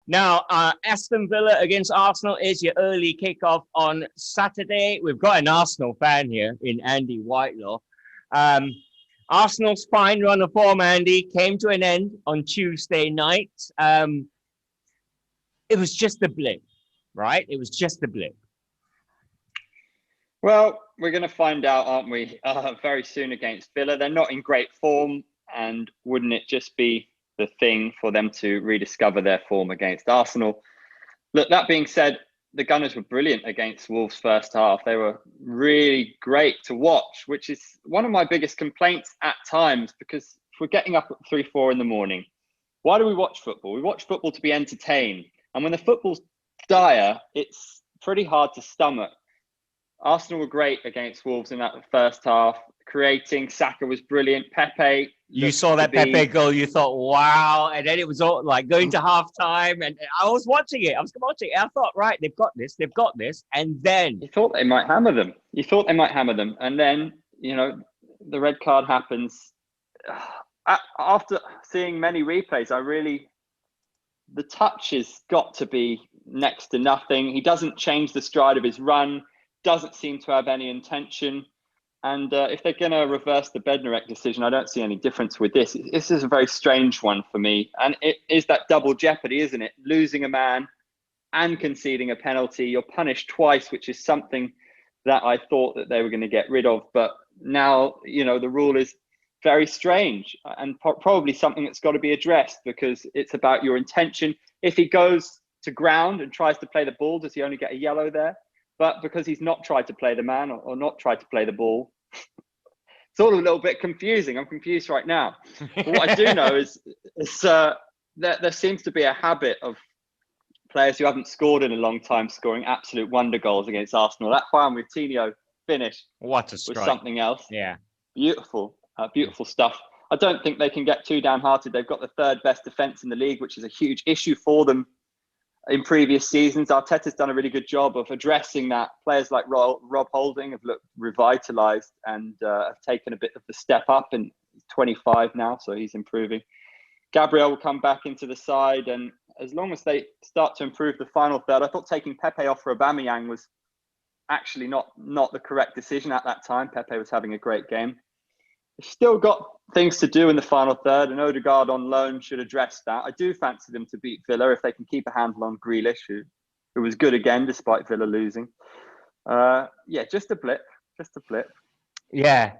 Now, Aston Villa against Arsenal is your early kickoff on Saturday. We've got an Arsenal fan here in Andy Whitelaw. Arsenal's fine run of form, Andy, came to an end on Tuesday night. It was just a blip, right? It was just a blip. Well, we're going to find out, aren't we, very soon against Villa. They're not in great form, and wouldn't it just be the thing for them to rediscover their form against Arsenal? Look, that being said, the Gunners were brilliant against Wolves first half. They were really great to watch, which is one of my biggest complaints at times, because if we're getting up at 3-4 in the morning, why do we watch football? We watch football to be entertained. And when the football's dire, it's pretty hard to stomach. Arsenal were great against Wolves in that first half, creating. Saka was brilliant. Pepe. You saw that Pepe goal, you thought, wow. And then it was all like going to half time. And I was watching it. I thought, right, they've got this. And then you thought they might hammer them. And then, the red card happens. After seeing many replays, the touch has got to be next to nothing. He doesn't change the stride of his run, doesn't seem to have any intention. And if they're going to reverse the Bednarek decision, I don't see any difference with this. This is a very strange one for me. And it is that double jeopardy, isn't it? Losing a man and conceding a penalty. You're punished twice, which is something that I thought that they were going to get rid of. But now, the rule is very strange and probably something that's got to be addressed, because it's about your intention. If he goes to ground and tries to play the ball, does he only get a yellow there? But because he's not tried to play the man or not tried to play the ball, it's all a little bit confusing. I'm confused right now. But what I do know is that there seems to be a habit of players who haven't scored in a long time scoring absolute wonder goals against Arsenal. That Juan Coutinho finish was something else. Yeah. Beautiful stuff. I don't think they can get too downhearted. They've got the third best defence in the league, which is a huge issue for them. In previous seasons, Arteta's done a really good job of addressing that. Players like Rob Holding have looked revitalised and have taken a bit of the step up, and he's 25 now, so he's improving. Gabriel will come back into the side, and as long as they start to improve the final third, I thought taking Pepe off for Aubameyang was actually not the correct decision at that time. Pepe was having a great game. They've still got things to do in the final third, and Odegaard on loan should address that. I do fancy them to beat Villa if they can keep a handle on Grealish, who was good again despite Villa losing. Just a blip. Yeah.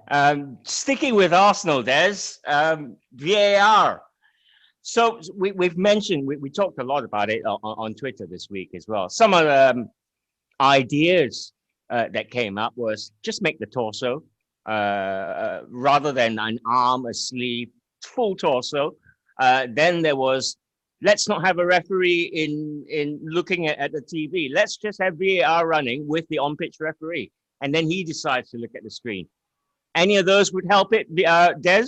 Sticking with Arsenal, Des, VAR. So we've mentioned, we talked a lot about it on Twitter this week as well. Some of the ideas that came up was just make the torso. Rather than an arm, a sleeve, full torso. Then there was, let's not have a referee in looking at the TV. Let's just have VAR running with the on-pitch referee. And then he decides to look at the screen. Any of those would help it, Des?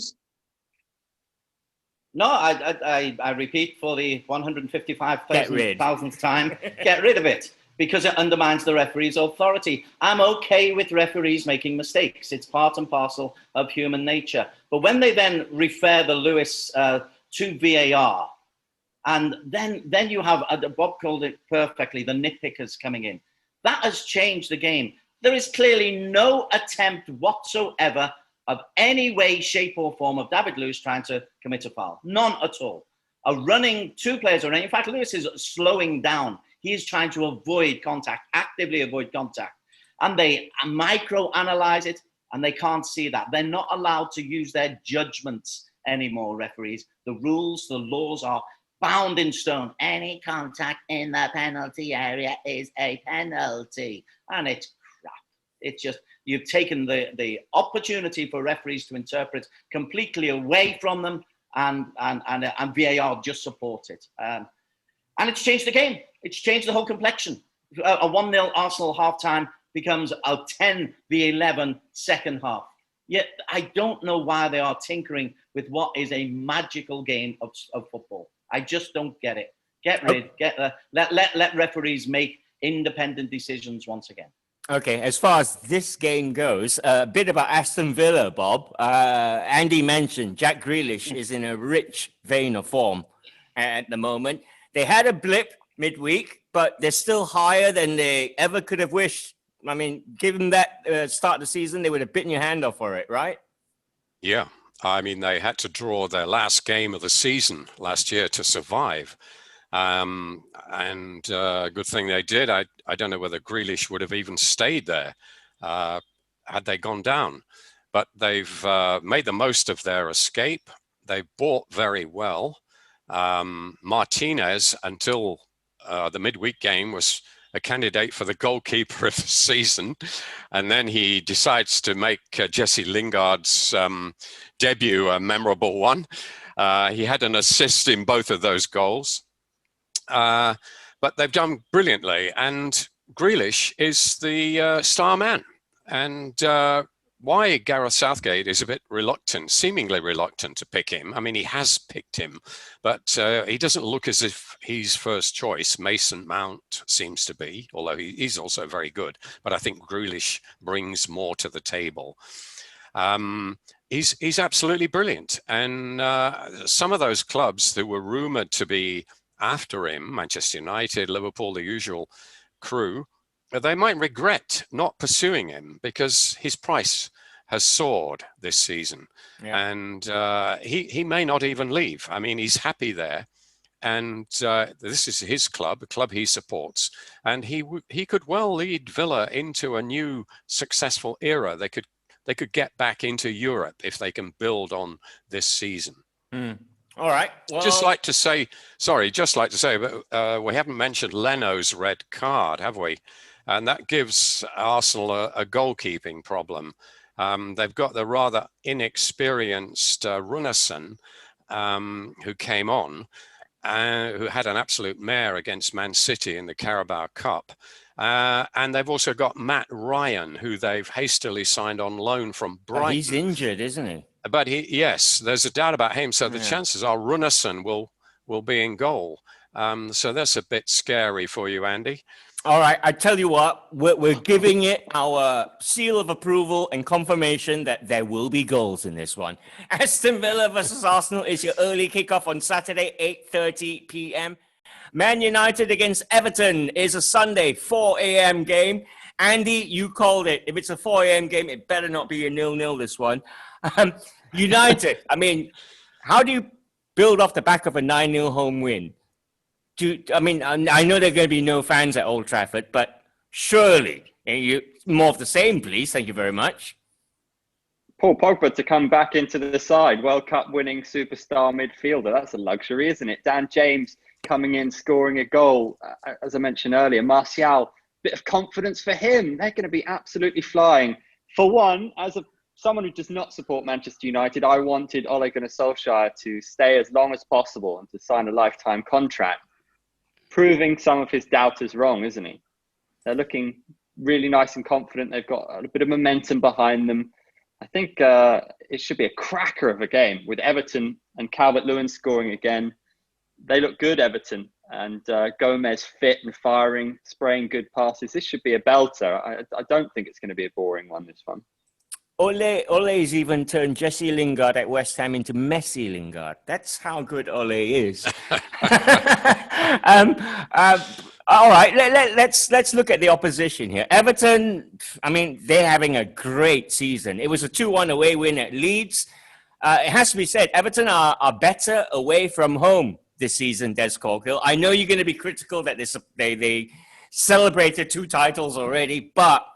No, I repeat for the 155,000th time, get rid of it. Because it undermines the referee's authority. I'm okay with referees making mistakes. It's part and parcel of human nature. But when they then refer the Lewis to VAR, and then you have, Bob called it perfectly, the nitpickers coming in. That has changed the game. There is clearly no attempt whatsoever of any way, shape or form of David Lewis trying to commit a foul. None at all. A running two players are running. In fact, Lewis is slowing down. He is trying to avoid contact, actively avoid contact. And they micro-analyze it, and they can't see that. They're not allowed to use their judgments anymore, referees. The rules, the laws are bound in stone. Any contact in the penalty area is a penalty. And it's crap. It's just, you've taken the opportunity for referees to interpret completely away from them, and VAR just support it. And it's changed the game. It's changed the whole complexion. A 1-0 Arsenal half-time becomes a 10-11 second half. Yet I don't know why they are tinkering with what is a magical game of football. I just don't get it. Let referees make independent decisions once again. Okay, as far as this game goes, a bit about Aston Villa, Bob. Andy mentioned Jack Grealish is in a rich vein of form at the moment. They had a blip midweek, but they're still higher than they ever could have wished. I mean, given that start of the season, they would have bitten your hand off for it, right? Yeah. I mean, they had to draw their last game of the season last year to survive. Good thing they did. I don't know whether Grealish would have even stayed there had they gone down. But they've made the most of their escape. They bought very well. Martinez, until the midweek game, was a candidate for the goalkeeper of the season. And then he decides to make Jesse Lingard's debut a memorable one. He had an assist in both of those goals. But they've done brilliantly. And Grealish is the star man. And why Gareth Southgate is a bit reluctant, seemingly reluctant to pick him. I mean, he has picked him, but he doesn't look as if he's first choice. Mason Mount seems to be, although he's also very good. But I think Grealish brings more to the table. He's absolutely brilliant. And some of those clubs that were rumoured to be after him, Manchester United, Liverpool, the usual crew, they might regret not pursuing him because his price has soared this season. Yeah. And he may not even leave. I mean, he's happy there. And this is his club, a club he supports. And he could well lead Villa into a new successful era. They could get back into Europe if they can build on this season. Mm. All right. Well, just like to say, but we haven't mentioned Leno's red card, have we? And that gives Arsenal a goalkeeping problem. They've got the rather inexperienced Runarsson, who came on, who had an absolute mare against Man City in the Carabao Cup. And they've also got Matt Ryan, who they've hastily signed on loan from Brighton. He's injured, isn't he? But yes, there's a doubt about him. So the chances are Runarsson will be in goal. So that's a bit scary for you, Andy. All right, I tell you what, we're giving it our seal of approval and confirmation that there will be goals in this one. Aston Villa versus Arsenal is your early kickoff on Saturday, 8:30 p.m. Man United against Everton is a Sunday, 4 a.m. game. Andy, you called it. If it's a 4 a.m. game, it better not be a 0-0 this one. United, I mean, how do you build off the back of a 9-0 home win? I know there are going to be no fans at Old Trafford, but surely more of the same, please. Thank you very much. Paul Pogba to come back into the side, World Cup winning superstar midfielder. That's a luxury, isn't it? Dan James coming in, scoring a goal. As I mentioned earlier, Martial, bit of confidence for him. They're going to be absolutely flying. For one, someone who does not support Manchester United, I wanted Ole Gunnar Solskjaer to stay as long as possible and to sign a lifetime contract. Proving some of his doubters wrong, isn't he? They're looking really nice and confident. They've got a bit of momentum behind them. I think it should be a cracker of a game with Everton and Calvert-Lewin scoring again. They look good, Everton, and Gomez fit and firing, spraying good passes. This should be a belter. I don't think it's going to be a boring one, this one. Ole's even turned Jesse Lingard at West Ham into Messi Lingard. That's how good Ole is. All right, let's look at the opposition here. Everton, I mean, they're having a great season. It was a 2-1 away win at Leeds. It has to be said, Everton are better away from home this season, Des Corkill. I know you're going to be critical that they celebrated 2 titles already, but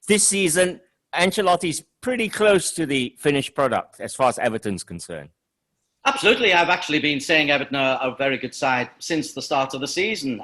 this season, Ancelotti's pretty close to the finished product as far as Everton's concerned. Absolutely. I've actually been saying Everton are a very good side since the start of the season.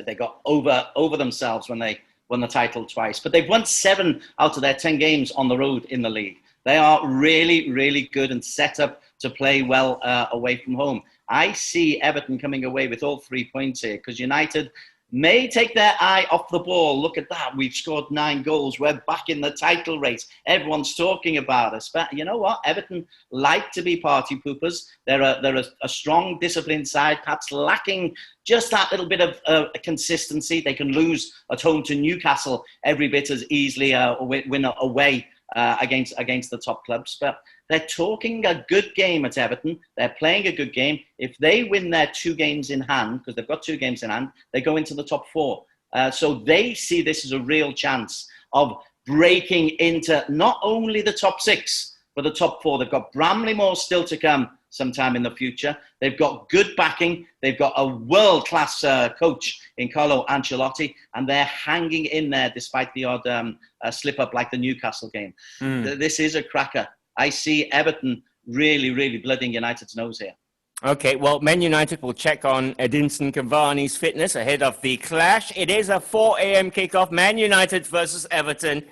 They got over themselves when they won the title twice. But they've won 7 out of their 10 games on the road in the league. They are really, really good and set up to play well away from home. I see Everton coming away with all 3 points here because United may take their eye off the ball. Look at that. We've scored 9 goals. We're back in the title race. Everyone's talking about us. But you know what? Everton like to be party poopers. They're a strong, disciplined side, perhaps lacking just that little bit of consistency. They can lose at home to Newcastle every bit as easily, win away against the top clubs. But they're talking a good game at Everton. They're playing a good game. If they win their 2 games in hand, because they've got 2 games in hand, they go into the top 4. So they see this as a real chance of breaking into not only the top 6, but the top 4. They've got Bramley-Moore still to come sometime in the future. They've got good backing. They've got a world-class coach in Carlo Ancelotti, and they're hanging in there despite the odd slip-up like the Newcastle game. This is a cracker. I see Everton really, really blooding United's nose here. Okay, well, Man United will check on Edinson Cavani's fitness ahead of the clash. It is a 4 a.m. kickoff, Man United versus Everton.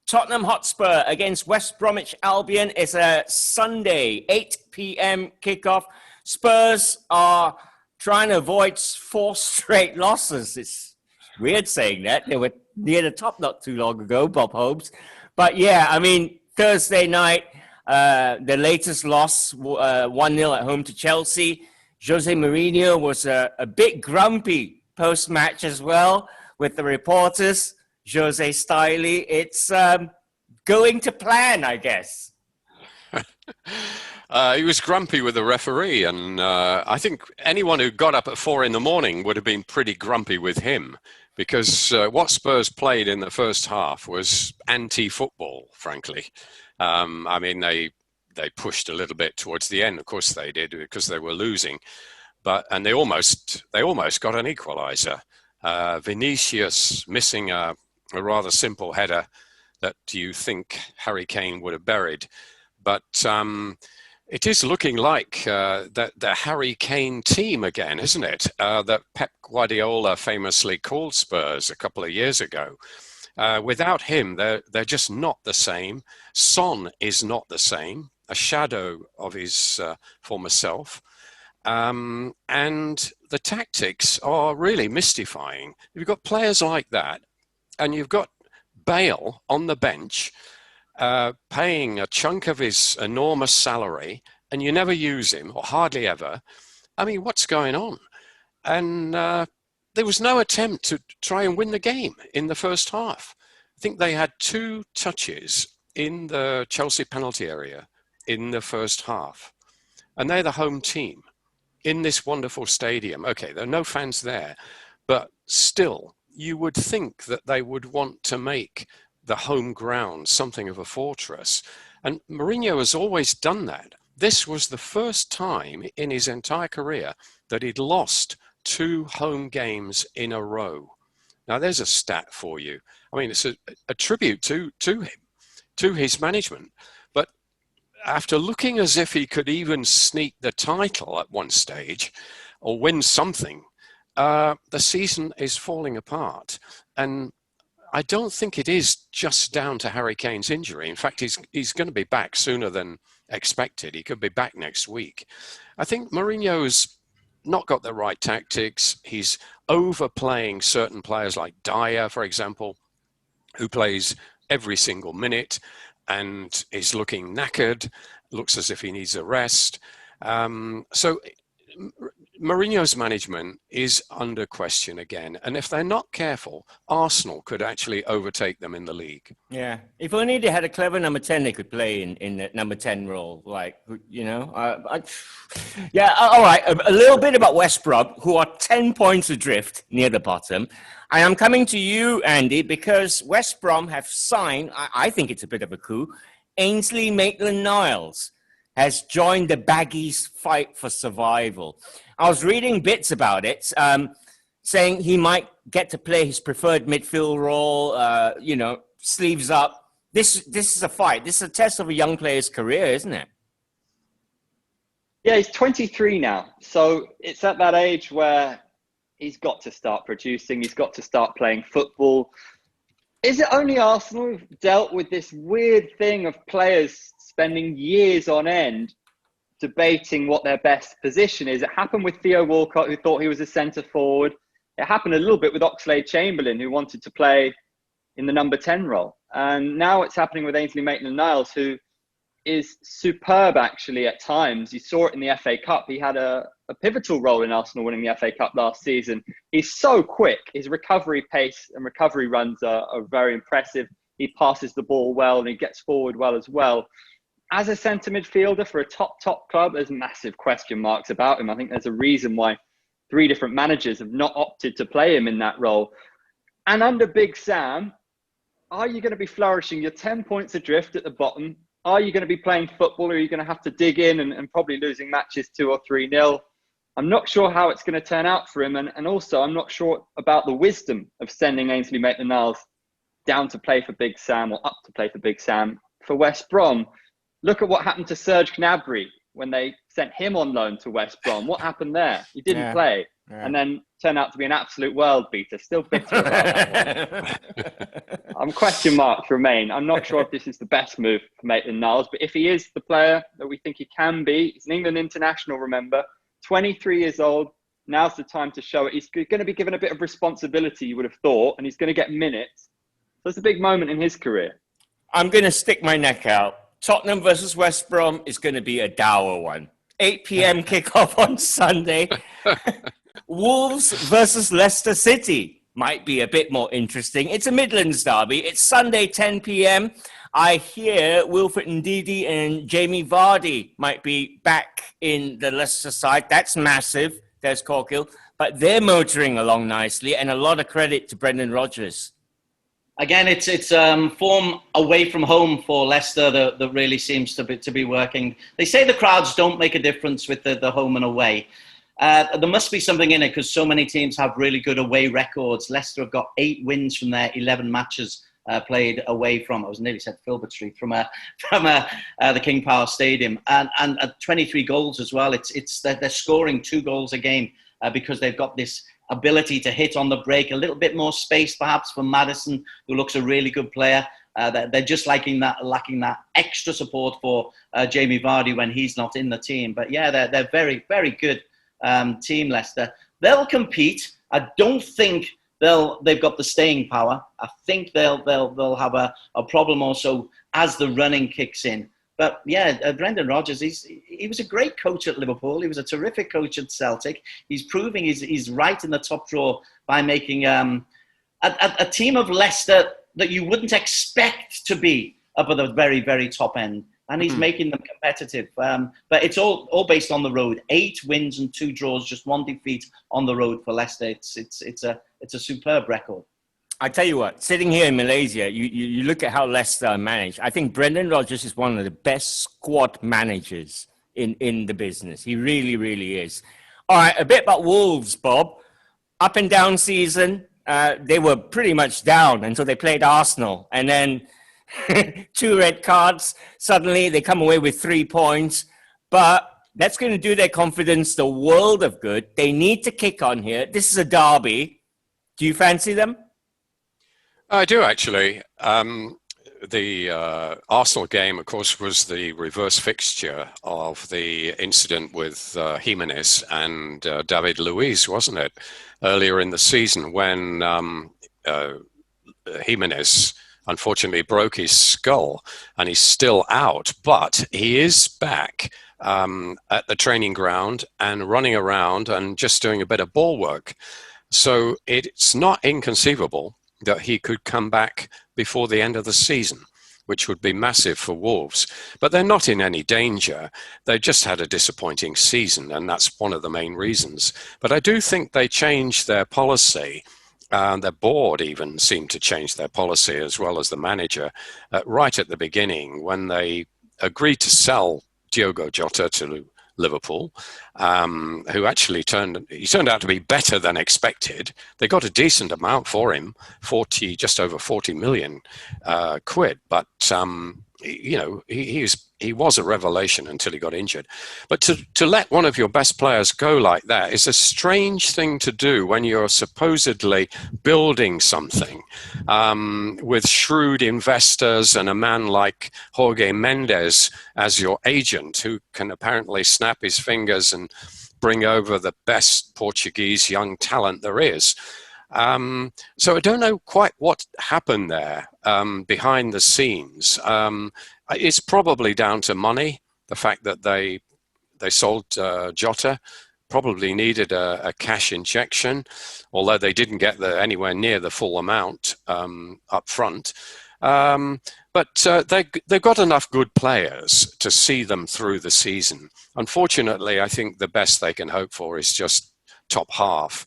Tottenham Hotspur against West Bromwich Albion is a Sunday, 8 p.m. kickoff. Spurs are trying to avoid 4 straight losses. It's weird saying that. They were near the top not too long ago, Bob Hobbs. But yeah, I mean, Thursday night, the latest loss, 1-0 at home to Chelsea. Jose Mourinho was a bit grumpy post-match as well with the reporters. Jose Stiley, it's going to plan, I guess. He was grumpy with the referee, and I think anyone who got up at 4 a.m. would have been pretty grumpy with him, because what Spurs played in the first half was anti-football, frankly. I mean, they pushed a little bit towards the end. Of course they did, because they were losing, and they almost got an equaliser. Vinicius missing a rather simple header that you think Harry Kane would have buried. But it is looking like the Harry Kane team again, isn't it? That Pep Guardiola famously called Spurs a couple of years ago. Without him, they're just not the same. Son is not the same, a shadow of his former self. And the tactics are really mystifying. You've got players like that, and you've got Bale on the bench, paying a chunk of his enormous salary, and you never use him, or hardly ever. I mean, what's going on? And there was no attempt to try and win the game in the first half. I think they had 2 touches in the Chelsea penalty area in the first half. And they're the home team in this wonderful stadium. Okay, there are no fans there, but still, you would think that they would want to make the home ground something of a fortress. And Mourinho has always done that. This was the first time in his entire career that he'd lost 2 home games in a row. Now, there's a stat for you. I mean, it's a tribute to him, to his management. But after looking as if he could even sneak the title at one stage or win something, the season is falling apart. And I don't think it is just down to Harry Kane's injury. In fact, he's going to be back sooner than expected. He could be back next week. I think Mourinho's not got the right tactics. He's overplaying certain players like Dyer, for example, who plays every single minute and is looking knackered, looks as if he needs a rest. So Mourinho's management is under question again. And if they're not careful, Arsenal could actually overtake them in the league. Yeah. If only they had a clever number 10 they could play in the number 10 role. Like, you know. Yeah, all right. A little bit about West Brom, who are 10 points adrift near the bottom. And I'm coming to you, Andy, because West Brom have signed, I think it's a bit of a coup, Ainsley Maitland-Niles has joined the Baggies' fight for survival. I was reading bits about it, saying he might get to play his preferred midfield role, sleeves up. This is a fight. This is a test of a young player's career, isn't it? Yeah, he's 23 now. So it's at that age where he's got to start producing. He's got to start playing football. Is it only Arsenal who've dealt with this weird thing of players spending years on end debating what their best position is? It happened with Theo Walcott, who thought he was a centre forward. It happened a little bit with Oxlade-Chamberlain, who wanted to play in the number 10 role. And now it's happening with Ainsley Maitland-Niles, who is superb, actually, at times. You saw it in the FA Cup. He had a pivotal role in Arsenal winning the FA Cup last season. He's so quick. His recovery pace and recovery runs are very impressive. He passes the ball well and he gets forward well as well. As a centre midfielder for a top club, there's massive question marks about him. I think there's a reason why 3 different managers have not opted to play him in that role. And under Big Sam, are you going to be flourishing? You're 10 points adrift at the bottom. Are you going to be playing football, or are you going to have to dig in and probably losing matches 2 or 3-0? I'm not sure how it's going to turn out for him. And also, I'm not sure about the wisdom of sending Ainsley Maitland-Niles down to play for Big Sam, or up to play for Big Sam for West Brom. Look at what happened to Serge Gnabry when they sent him on loan to West Brom. What happened there? He didn't play. And then turned out to be an absolute world beater. Still bitter about that one. Question marks remain. I'm not sure if this is the best move for Maitland-Niles, but if he is the player that we think he can be, he's an England international, remember, 23 years old. Now's the time to show it. He's going to be given a bit of responsibility, you would have thought, and he's going to get minutes. So it's a big moment in his career. I'm going to stick my neck out. Tottenham versus West Brom is going to be a dour one. 8 p.m. kickoff on Sunday. Wolves versus Leicester City might be a bit more interesting. It's a Midlands derby. It's Sunday, 10 p.m. I hear Wilfred Ndidi and Jamie Vardy might be back in the Leicester side. That's massive. There's Corkill. But they're motoring along nicely, and a lot of credit to Brendan Rodgers. Again, it's form away from home for Leicester that really seems to be working. They say the crowds don't make a difference with the home and away. There must be something in it, because so many teams have really good away records. Leicester have got 8 wins from their 11 matches played away from, I was nearly said Filbert Street, from the King Power Stadium, and 23 goals as well. They're scoring 2 goals a game because they've got this ability to hit on the break, a little bit more space perhaps for Maddison, who looks a really good player. They're just lacking that extra support for Jamie Vardy when he's not in the team. But yeah, they're very, very good team, Leicester. They'll compete. I don't think they've got the staying power. I think they'll have a problem also as the running kicks in. But yeah, Brendan Rodgers, he was a great coach at Liverpool. He was a terrific coach at Celtic. He's proving he's right in the top drawer by making a team of Leicester that you wouldn't expect to be up at the very, very top end. And he's making them competitive. But it's all based on the road. 8 wins and 2 draws, just 1 defeat on the road for Leicester. It's a superb record. I tell you what, sitting here in Malaysia, you look at how Leicester are managed. I think Brendan Rodgers is one of the best squad managers in the business. He really, really is. All right, a bit about Wolves, Bob. Up and down season. They were pretty much down until they played Arsenal. And then 2 red cards. Suddenly they come away with 3 points. But that's going to do their confidence the world of good. They need to kick on here. This is a derby. Do you fancy them? I do, actually. The Arsenal game, of course, was the reverse fixture of the incident with Jimenez and David Luiz, wasn't it? Earlier in the season, when Jimenez unfortunately broke his skull and he's still out, but he is back at the training ground and running around and just doing a bit of ball work. So it's not inconceivable that he could come back before the end of the season, which would be massive for Wolves. But they're not in any danger. They just had a disappointing season, and that's one of the main reasons. But I do think they changed their policy. Their board even seemed to change their policy, as well as the manager, right at the beginning when they agreed to sell Diogo Jota to Liverpool, who actually turned out to be better than expected. They got a decent amount for him, just over 40 million quid. But he was a revelation until he got injured. But to let one of your best players go like that is a strange thing to do when you're supposedly building something with shrewd investors and a man like Jorge Mendes as your agent, who can apparently snap his fingers and bring over the best Portuguese young talent there is. So I don't know quite what happened there behind the scenes. It's probably down to money, the fact that they sold Jota, probably needed a cash injection, although they didn't get anywhere near the full amount up front. But they've got enough good players to see them through the season. Unfortunately, I think the best they can hope for is just top half.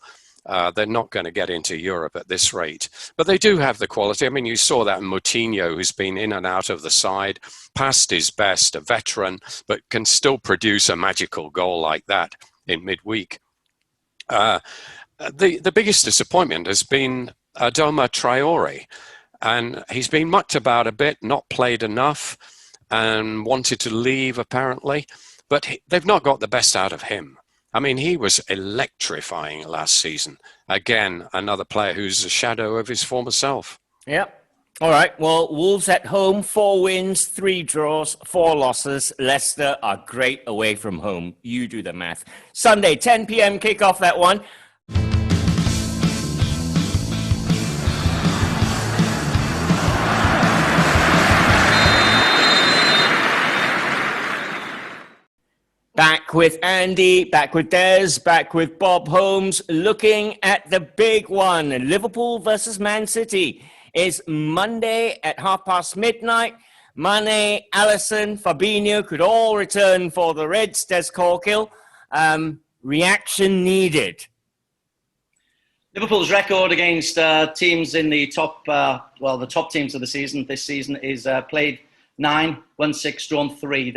They're not going to get into Europe at this rate. But they do have the quality. I mean, you saw that Moutinho, who's been in and out of the side, past his best, a veteran, but can still produce a magical goal like that in midweek. The biggest disappointment has been Adama Traore. And he's been mucked about a bit, not played enough, and wanted to leave, apparently. But they've not got the best out of him. I mean, he was electrifying last season. Again, another player who's a shadow of his former self. Yep. All right. Well, Wolves at home, 4 wins, 3 draws, 4 losses. Leicester are great away from home. You do the math. Sunday, 10 p.m. kickoff, that one. Back with Andy, back with Des, back with Bob Holmes, looking at the big one. Liverpool versus Man City is Monday at midnight. Mane, Alisson, Fabinho could all return for the Reds. Des Corkill, reaction needed. Liverpool's record against teams in the top, the top teams of the season this season is played 9, won 6, drawn 3.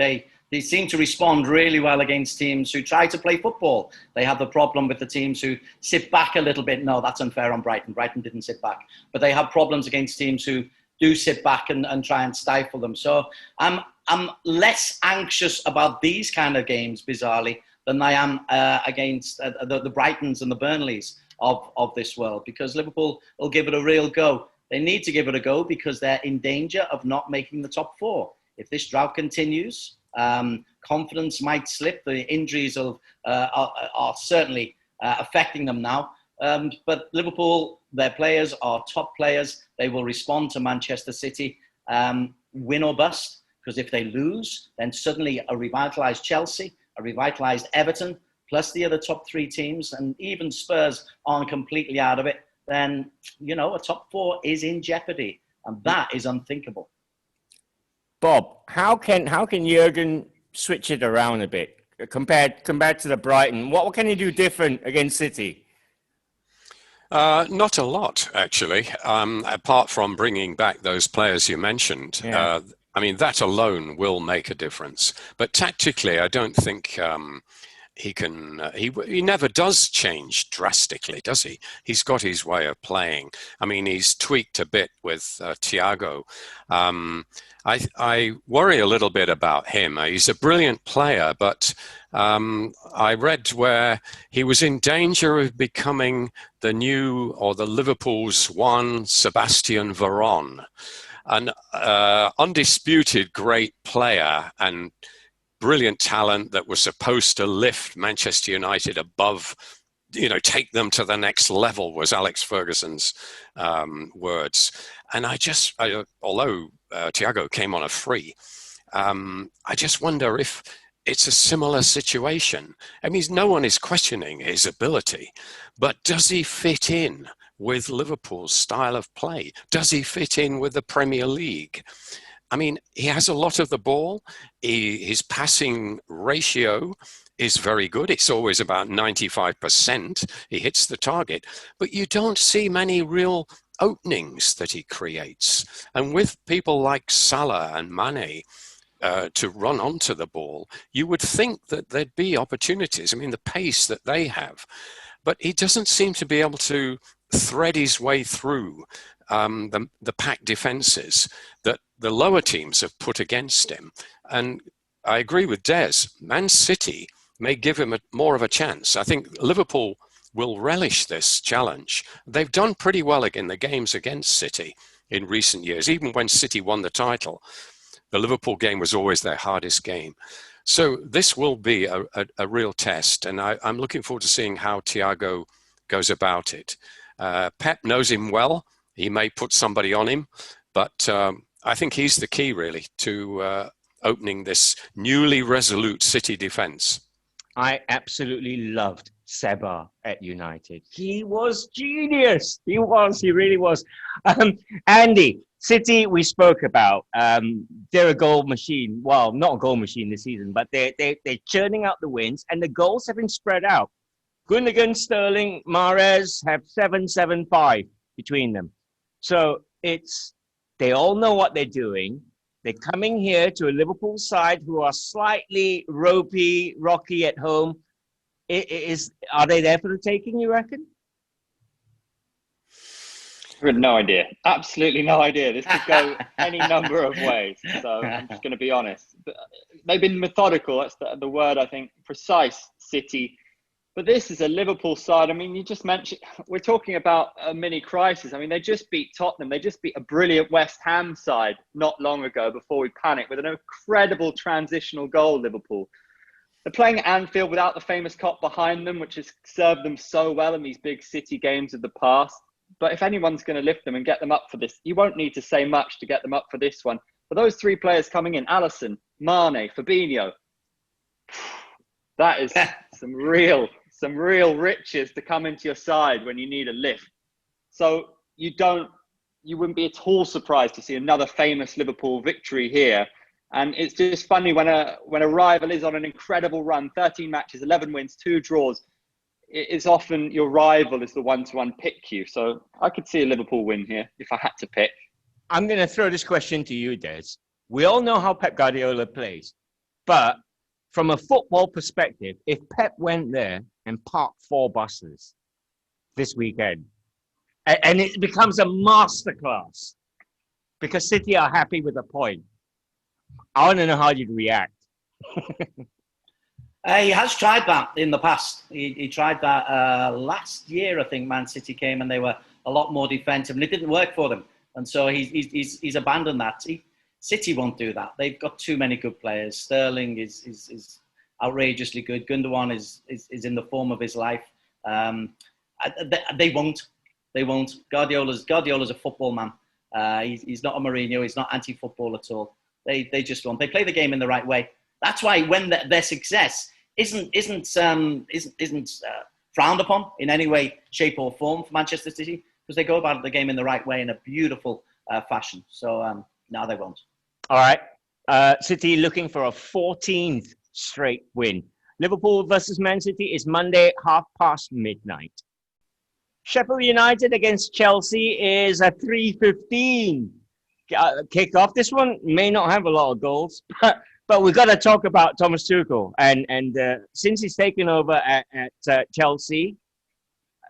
They seem to respond really well against teams who try to play football. They have the problem with the teams who sit back a little bit. No, that's unfair on Brighton. Brighton didn't sit back. But they have problems against teams who do sit back and try and stifle them. So I'm less anxious about these kind of games, bizarrely, than I am against the Brightons and the Burnleys of this world, because Liverpool will give it a real go. They need to give it a go because they're in danger of not making the top 4. If this drought continues, confidence might slip. The injuries are certainly affecting them now. But Liverpool, their players are top players. They will respond to Manchester City, win or bust. Because if they lose, then suddenly a revitalised Chelsea, a revitalised Everton, plus the other top 3 teams, and even Spurs aren't completely out of it, then, a top 4 is in jeopardy. And that is unthinkable. Bob, how can Jurgen switch it around a bit compared to the Brighton? What can he do different against City? Not a lot, actually, apart from bringing back those players you mentioned. Yeah. I mean, that alone will make a difference. But tactically, I don't think he can. He never does change drastically, does he? He's got his way of playing. I mean, he's tweaked a bit with Thiago. I worry a little bit about him. He's a brilliant player, but I read where he was in danger of becoming the Liverpool's one Sebastian Veron, an undisputed great player and brilliant talent that was supposed to lift Manchester United above, take them to the next level, was Alex Ferguson's words. And although Thiago came on a free, I just wonder if it's a similar situation. I mean, no one is questioning his ability, but does he fit in with Liverpool's style of play? Does he fit in with the Premier League? I mean, he has a lot of the ball. His passing ratio is very good. It's always about 95%. He hits the target, but you don't see many real openings that he creates. And with people like Salah and Mane to run onto the ball, you would think that there'd be opportunities. I mean, the pace that they have, but he doesn't seem to be able to thread his way through the packed defenses that the lower teams have put against him. And I agree with Des. Man City may give him more of a chance. I think Liverpool will relish this challenge. They've done pretty well in the games against City in recent years. Even when City won the title, the Liverpool game was always their hardest game. So this will be a real test. And I'm looking forward to seeing how Thiago goes about it. Pep knows him well. He may put somebody on him, but I think he's the key, really, to opening this newly resolute City defence. I absolutely loved Seba at United. He was genius. He really was. Andy, City, we spoke about. They're a goal machine. Well, not a goal machine this season, but they're churning out the wins, and the goals have been spread out. Gundogan, Sterling, Mahrez have 7-7-5 between them. So they all know what they're doing. They're coming here to a Liverpool side who are slightly rocky at home. Are they there for the taking, you reckon? I have no idea. Absolutely no idea. This could go any number of ways. So I'm just going to be honest. They've been methodical. That's the word, I think. Precise, City. But this is a Liverpool side. I mean, you just mentioned, we're talking about a mini crisis. I mean, they just beat Tottenham. They just beat a brilliant West Ham side not long ago before we panicked with an incredible transitional goal, Liverpool. They're playing at Anfield without the famous Kop behind them, which has served them so well in these big City games of the past. But if anyone's going to lift them and get them up for this, you won't need to say much to get them up for this one. But those three players coming in, Alisson, Mane, Fabinho, that is some real riches to come into your side when you need a lift. So you wouldn't be at all surprised to see another famous Liverpool victory here. And it's just funny when a rival is on an incredible run, 13 matches, 11 wins, 2 draws, it's often your rival is the one to unpick you. So I could see a Liverpool win here if I had to pick. I'm going to throw this question to you, Des. We all know how Pep Guardiola plays, but from a football perspective, if Pep went there and parked 4 buses this weekend, and it becomes a masterclass because City are happy with a point, I want to know how you'd react. He has tried that in the past. He tried that last year, I think. Man City came and they were a lot more defensive, and it didn't work for them. And so he's abandoned that. City won't do that. They've got too many good players. Sterling is outrageously good. Gundogan is in the form of his life. They won't. Guardiola's a football man. He's not a Mourinho. He's not anti-football at all. They just won't. They play the game in the right way. That's why when their success isn't frowned upon in any way, shape or form for Manchester City, because they go about the game in the right way in a beautiful fashion. So no, they won't. All right. City looking for a 14th straight win. Liverpool versus Man City is Monday, midnight. Sheffield United against Chelsea is a 3:15 kickoff. This one may not have a lot of goals, but we've got to talk about Thomas Tuchel. And since he's taken over at Chelsea,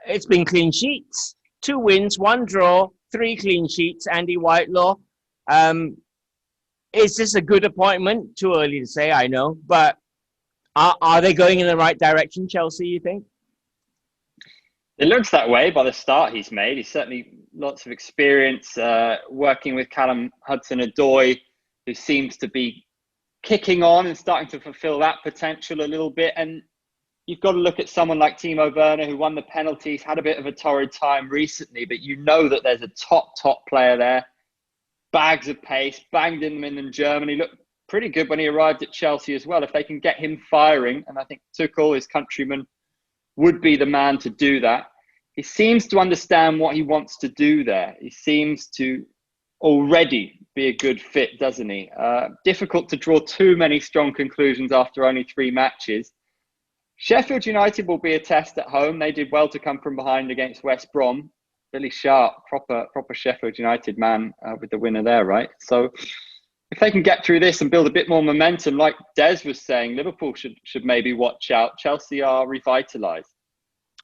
it's been clean sheets. 2 wins, 1 draw, 3 clean sheets. Andy Whitelaw. Is this a good appointment? Too early to say, I know. But are they going in the right direction, Chelsea, you think? It looks that way by the start he's made. He's certainly lots of experience working with Callum Hudson-Odoi, who seems to be kicking on and starting to fulfill that potential a little bit. And you've got to look at someone like Timo Werner, who won the penalties, had a bit of a torrid time recently, but you know that there's a top player there. Bags of pace, banged in them in Germany. Looked pretty good when he arrived at Chelsea as well. If they can get him firing, and I think Tuchel, his countryman, would be the man to do that. He seems to understand what he wants to do there. He seems to already be a good fit, doesn't he? Difficult to draw too many strong conclusions after only 3 matches. Sheffield United will be a test at home. They did well to come from behind against West Brom. Billy Sharp, proper Sheffield United man with the winner there, right? So if they can get through this and build a bit more momentum, like Des was saying, Liverpool should maybe watch out. Chelsea are revitalised.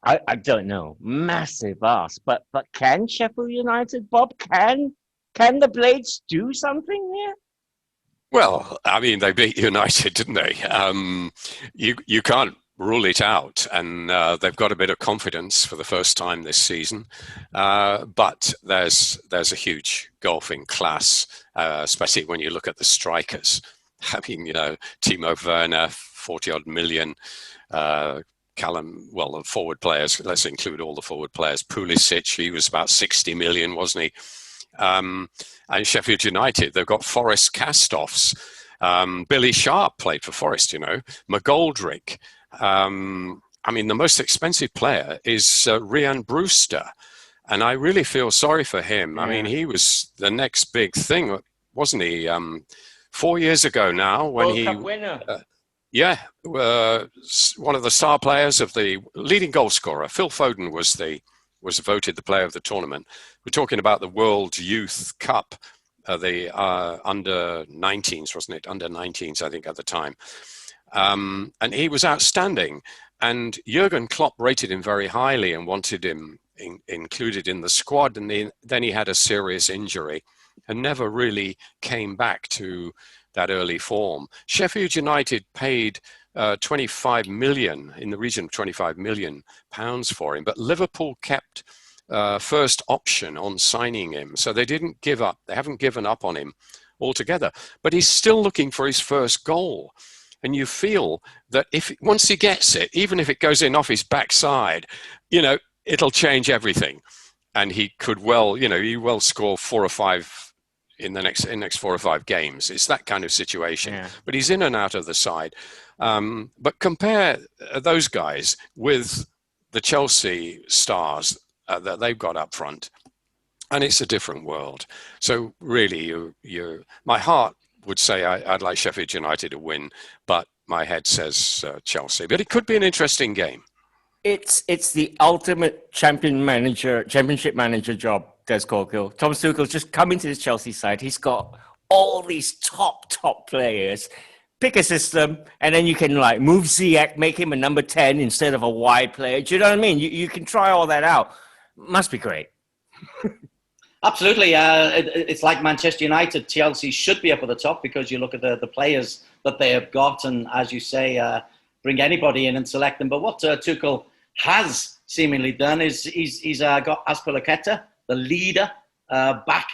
I don't know. Massive ask. But can Sheffield United, Bob, can the Blades do something here? Well, I mean, they beat United, didn't they? You can't rule it out, and they've got a bit of confidence for the first time this season. But there's a huge gulf in class, especially when you look at the strikers. I mean, Timo Werner, 40-odd million. the forward players, let's include all the forward players. Pulisic, he was about 60 million, wasn't he? And Sheffield United, they've got Forest cast-offs. Billy Sharp played for Forest, McGoldrick. I mean, the most expensive player is Rhian Brewster. And I really feel sorry for him. Yeah. I mean, he was the next big thing, wasn't he? 4 years ago now, when World Cup winner. One of the star players of the leading goal scorer. Phil Foden was voted the player of the tournament. We're talking about the World Youth Cup, the under 19s, wasn't it? Under 19s, I think, at the time. And he was outstanding. And Jurgen Klopp rated him very highly and wanted him included in the squad. And then he had a serious injury and never really came back to that early form. Sheffield United paid 25 million, in the region of 25 million pounds for him, but Liverpool kept first option on signing him. So they didn't give up. They haven't given up on him altogether, but he's still looking for his first goal. And you feel that once he gets it, even if it goes in off his backside, it'll change everything. And he could he will score 4 or 5 in the next 4 or 5 games. It's that kind of situation. Yeah. But he's in and out of the side. But compare those guys with the Chelsea stars that they've got up front, and it's a different world. So really, my heart would say I'd like Sheffield United to win, but my head says Chelsea. But it could be an interesting game. It's the ultimate championship manager job, Des Corkill. Thomas Tuchel's just come into this Chelsea side. He's got all these top players. Pick a system, and then you can move Ziyech, make him a number 10 instead of a wide player. Do you know what I mean? You can try all that out. Must be great. Absolutely. It's like Manchester United. Chelsea should be up at the top because you look at the players that they have got, and as you say, bring anybody in and select them. But what Tuchel has seemingly done is he's got Azpilicueta, the leader, back,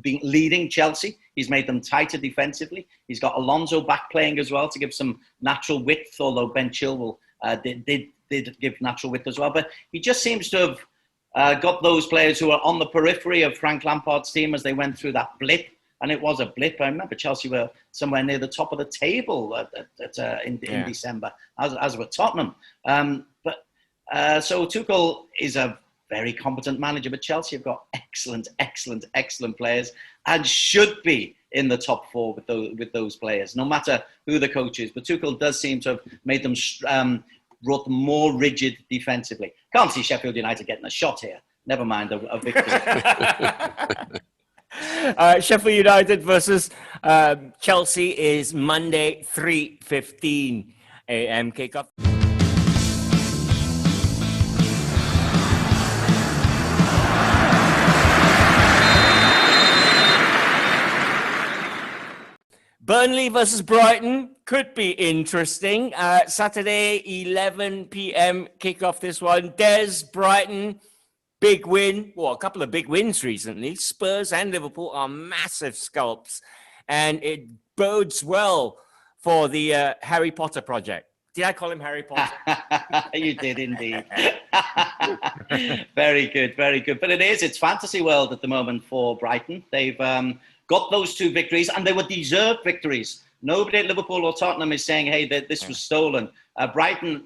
leading Chelsea. He's made them tighter defensively. He's got Alonso back playing as well to give some natural width, although Ben Chilwell did give natural width as well. But he just seems to have got those players who are on the periphery of Frank Lampard's team as they went through that blip. And it was a blip. I remember Chelsea were somewhere near the top of the table in December, as were Tottenham. So Tuchel is a very competent manager, but Chelsea have got excellent players and should be in the top 4 with those players, no matter who the coach is. But Tuchel does seem to have made them brought them more rigid defensively. Can't see Sheffield United getting a shot here. Never mind a victory. Sheffield United versus Chelsea is Monday, 3:15 a.m. kickoff. Burnley versus Brighton could be interesting. Saturday, 11 p.m. kickoff this one. Des, Brighton, big win. Well, a couple of big wins recently. Spurs and Liverpool are massive scalps. And it bodes well for the Harry Potter project. Did I call him Harry Potter? You did indeed. Very good. But it's fantasy world at the moment for Brighton. They've got those 2 victories, and they were deserved victories. Nobody at Liverpool or Tottenham is saying, hey, this was stolen. Brighton,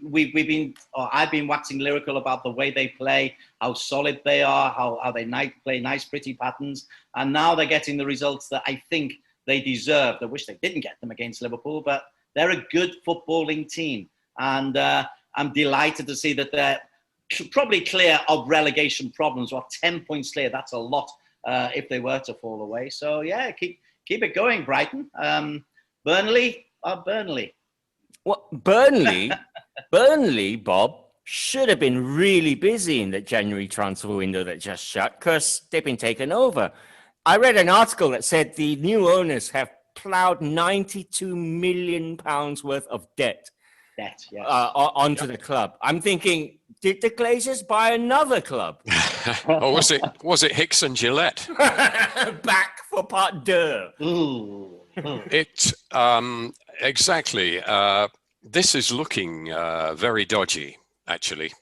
I've been waxing lyrical about the way they play, how solid they are, how they play nice, pretty patterns. And now they're getting the results that I think they deserved. I wish they didn't get them against Liverpool, but they're a good footballing team. And I'm delighted to see that they're probably clear of relegation problems. 10 points clear, that's a lot if they were to fall away. So, yeah, keep it going, Brighton. Burnley. Well, Burnley, Bob, should have been really busy in the January transfer window that just shut because they've been taken over. I read an article that said the new owners have plowed £92 million worth of debt onto the club. I'm thinking, did the Glazers buy another club? Or was it Hicks and Gillette? Back for part deux. Ooh. Exactly. this is looking very dodgy, actually.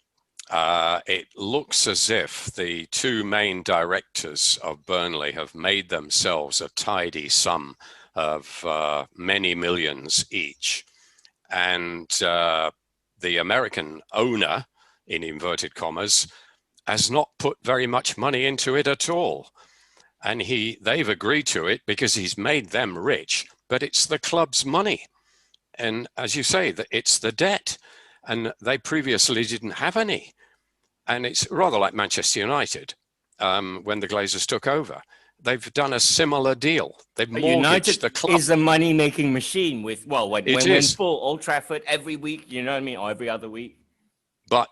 It looks as if the two main directors of Burnley have made themselves a tidy sum of many millions each. And the American owner, in inverted commas, has not put very much money into it at all. And they've agreed to it because he's made them rich, but it's the club's money. And as you say, it's the debt. And they previously didn't have any. And it's rather like Manchester United when the Glazers took over. They've done a similar deal. They've mortgaged the club. Is a money-making machine with, well, when full, Old Trafford every week, you know what I mean, or every other week. But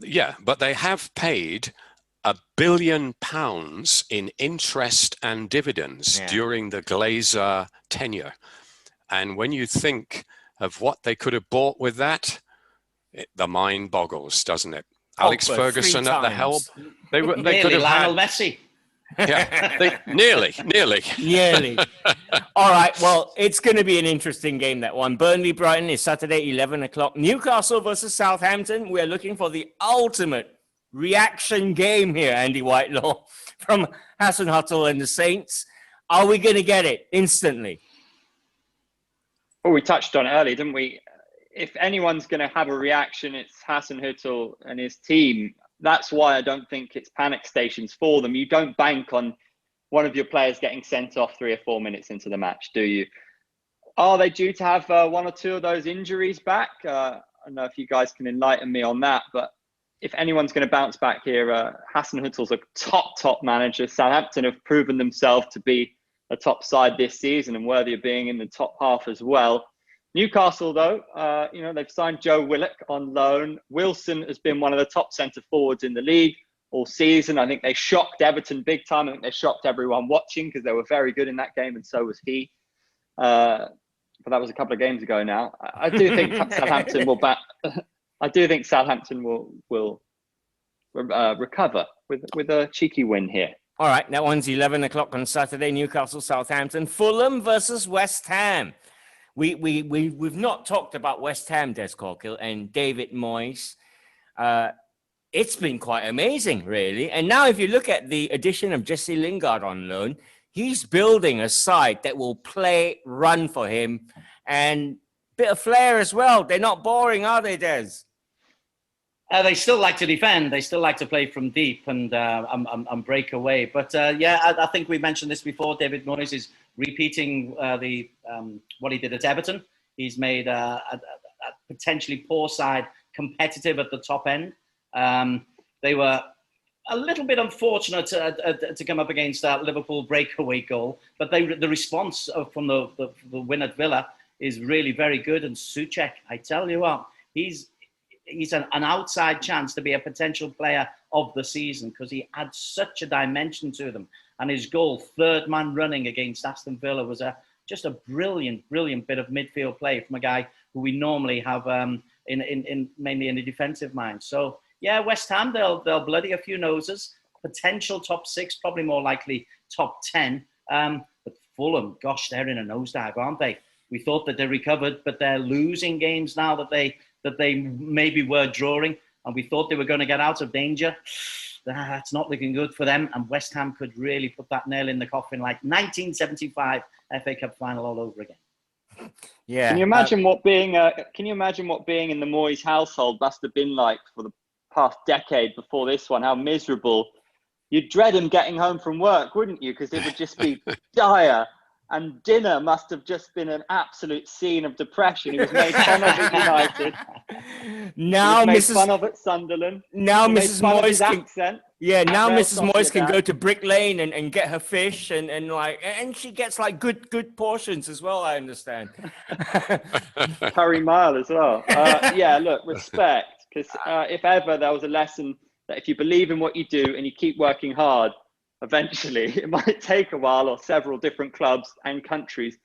yeah, but they have paid £1 billion in interest and dividends during the Glazer tenure. And when you think of what they could have bought with that, the mind boggles, doesn't it? Alex Ferguson at the helm. They could have Lionel Messi. Yeah, nearly. All right, well, it's going to be an interesting game, that one. Burnley-Brighton is Saturday, 11 o'clock. Newcastle versus Southampton. We're looking for the ultimate reaction game here, Andy Whitelaw, from Hasenhüttl and the Saints. Are we going to get it instantly? Well, we touched on it earlier, didn't we? If anyone's going to have a reaction, it's Hasenhüttl and his team. That's why I don't think it's panic stations for them. You don't bank on one of your players getting sent off 3 or 4 minutes into the match, do you? Are they due to have 1 or 2 of those injuries back? I don't know if you guys can enlighten me on that, but if anyone's going to bounce back here, Hasenhüttl's a top manager. Southampton have proven themselves to be a top side this season and worthy of being in the top half as well. Newcastle, though, they've signed Joe Willock on loan. Wilson has been one of the top centre forwards in the league all season. I think they shocked Everton big time. I think they shocked everyone watching because they were very good in that game, and so was he. But that was a couple of games ago now. I do think Southampton will I do think Southampton will recover with a cheeky win here. All right, that one's 11 o'clock on Saturday. Newcastle, Southampton, Fulham versus West Ham. We've not talked about West Ham, Des Corkill, and David Moyes. It's been quite amazing, really. And now if you look at the addition of Jesse Lingard on loan, he's building a side that will run for him, and bit of flair as well. They're not boring, are they, Des? They still like to defend. They still like to play from deep and break away. But I think we mentioned this before. David Moyes is repeating what he did at Everton. He's made a potentially poor side competitive at the top end. They were a little bit unfortunate to come up against that Liverpool breakaway goal, but the response from the win at Villa is really very good. And Souček, I tell you what, he's an outside chance to be a potential player of the season because he adds such a dimension to them. And his goal, third man running against Aston Villa, was just a brilliant bit of midfield play from a guy who we normally have mainly in the defensive mind. So yeah, West Ham, they'll bloody a few noses. Potential top 6, probably more likely top 10. But Fulham, gosh, they're in a nosedive, aren't they? We thought that they recovered, but they're losing games now that they maybe were drawing, and we thought they were going to get out of danger. That's not looking good for them, and West Ham could really put that nail in the coffin like 1975 FA Cup final all over again. Yeah. Can you imagine what being in the Moyes household must have been like for the past decade before this one? How miserable. You'd dread him getting home from work, wouldn't you? Because it would just be dire. And dinner must have just been an absolute scene of depression. He was made fun of at United. Now he was made fun of at Sunderland. Now Mrs. Moyes Mrs. Moyes can go to Brick Lane and get her fish and she gets like good portions as well, I understand. Curry Mile as well. Yeah, look, respect. Because if ever there was a lesson that if you believe in what you do and you keep working hard, eventually, it might take a while or several different clubs and countries,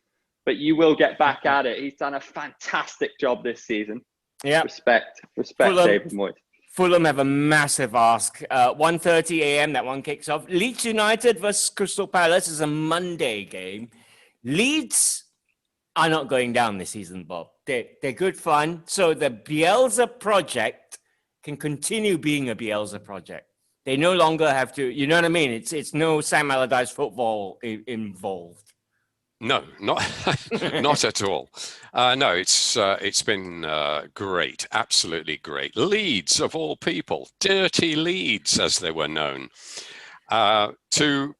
but you will get back at it. He's done a fantastic job this season. Yeah. Respect, David Moyes. Fulham have a massive ask. 1:30 a.m. that one kicks off. Leeds United versus Crystal Palace is a Monday game. Leeds are not going down this season, Bob. They're good fun. So the Bielsa project can continue being a Bielsa project. They no longer have to, you know what I mean? It's no Sam Allardyce football involved. No, not not at all. No, it's been great, absolutely great. Leeds, of all people, dirty Leeds, as they were known, to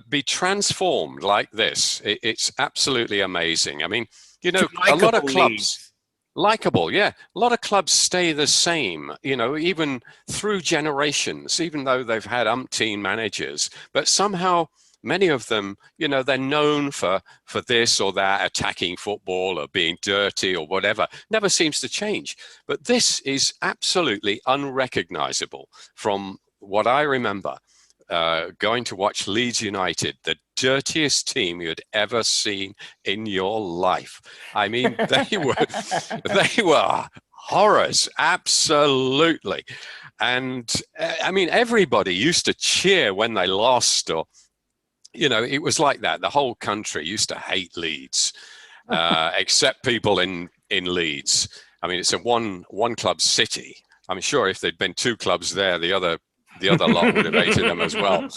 be transformed like this. It's absolutely amazing. I mean, you know, a lot of clubs, likable, yeah. A lot of clubs stay the same, you know, even through generations, even though they've had umpteen managers, but somehow many of them, you know, they're known for this or that, attacking football or being dirty or whatever. Never seems to change. But this is absolutely unrecognizable from what I remember going to watch Leeds United, the dirtiest team you'd ever seen in your life. I mean, they were horrors, absolutely. And I mean, everybody used to cheer when they lost, or you know, it was like that. The whole country used to hate Leeds, except people in Leeds. I mean, it's a one club city. I'm sure if there'd been two clubs there, the other lot would have hated them as well.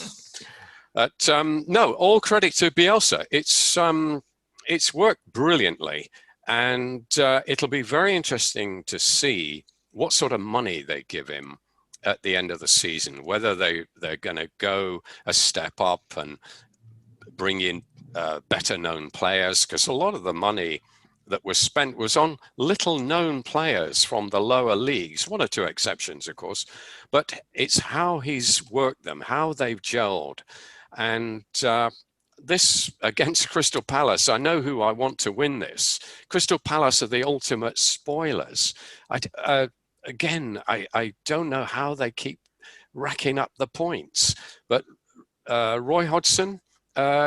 But no, all credit to Bielsa. It's worked brilliantly, and it'll be very interesting to see what sort of money they give him at the end of the season, whether they're going to go a step up and bring in better known players, because a lot of the money that was spent was on little known players from the lower leagues, one or two exceptions, of course, but it's how he's worked them, how they've gelled. And this against Crystal Palace, I know who I want to win this. Crystal Palace are the ultimate spoilers. Again, I don't know how they keep racking up the points, but Roy Hodgson,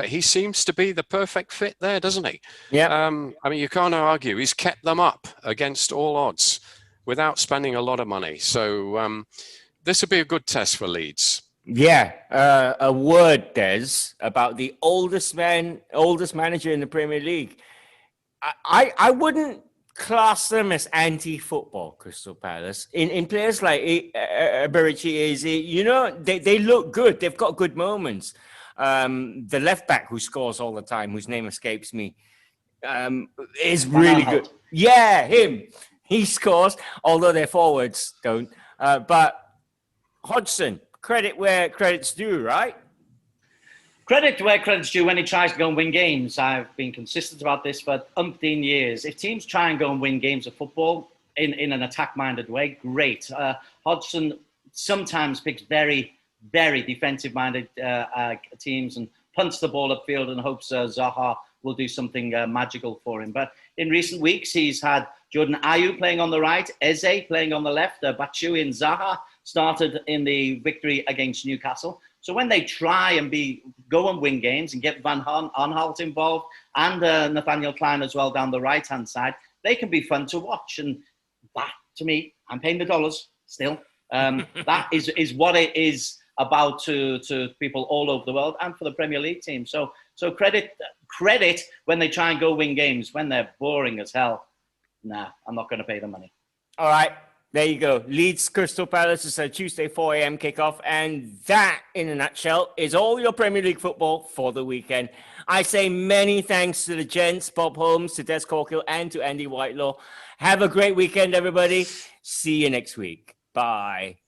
he seems to be the perfect fit there, doesn't he? Yeah. I mean, you can't argue. He's kept them up against all odds without spending a lot of money. So this would be a good test for Leeds. Yeah. A word, Des, about the oldest manager in the Premier League. I wouldn't class them as anti-football, Crystal Palace. In players like Berici Eze, you know, they look good. They've got good moments. The left back who scores all the time, whose name escapes me, is really good. Yeah, him. He scores, although their forwards don't. But Hodgson, credit where credit's due, right? Credit where credit's due when he tries to go and win games. I've been consistent about this for umpteen years. If teams try and go and win games of football in an attack-minded way, great. Hodgson sometimes picks very, very defensive-minded teams and punts the ball upfield and hopes Zaha will do something magical for him. But in recent weeks, he's had Jordan Ayew playing on the right, Eze playing on the left, Batshuayi and Zaha started in the victory against Newcastle. So when they try and go and win games and get Van Aanholt involved and Nathaniel Klein as well down the right-hand side, they can be fun to watch. And that, to me, I'm paying the dollars still. That is what it is about to people all over the world and for the Premier League team. So credit when they try and go win games. When they're boring as hell, nah, I'm not going to pay the money. All right. There you go. Leeds Crystal Palace is a Tuesday 4 a.m. kickoff. And that, in a nutshell, is all your Premier League football for the weekend. I say many thanks to the gents, Bob Holmes, to Des Corkill, and to Andy Whitelaw. Have a great weekend, everybody. See you next week. Bye.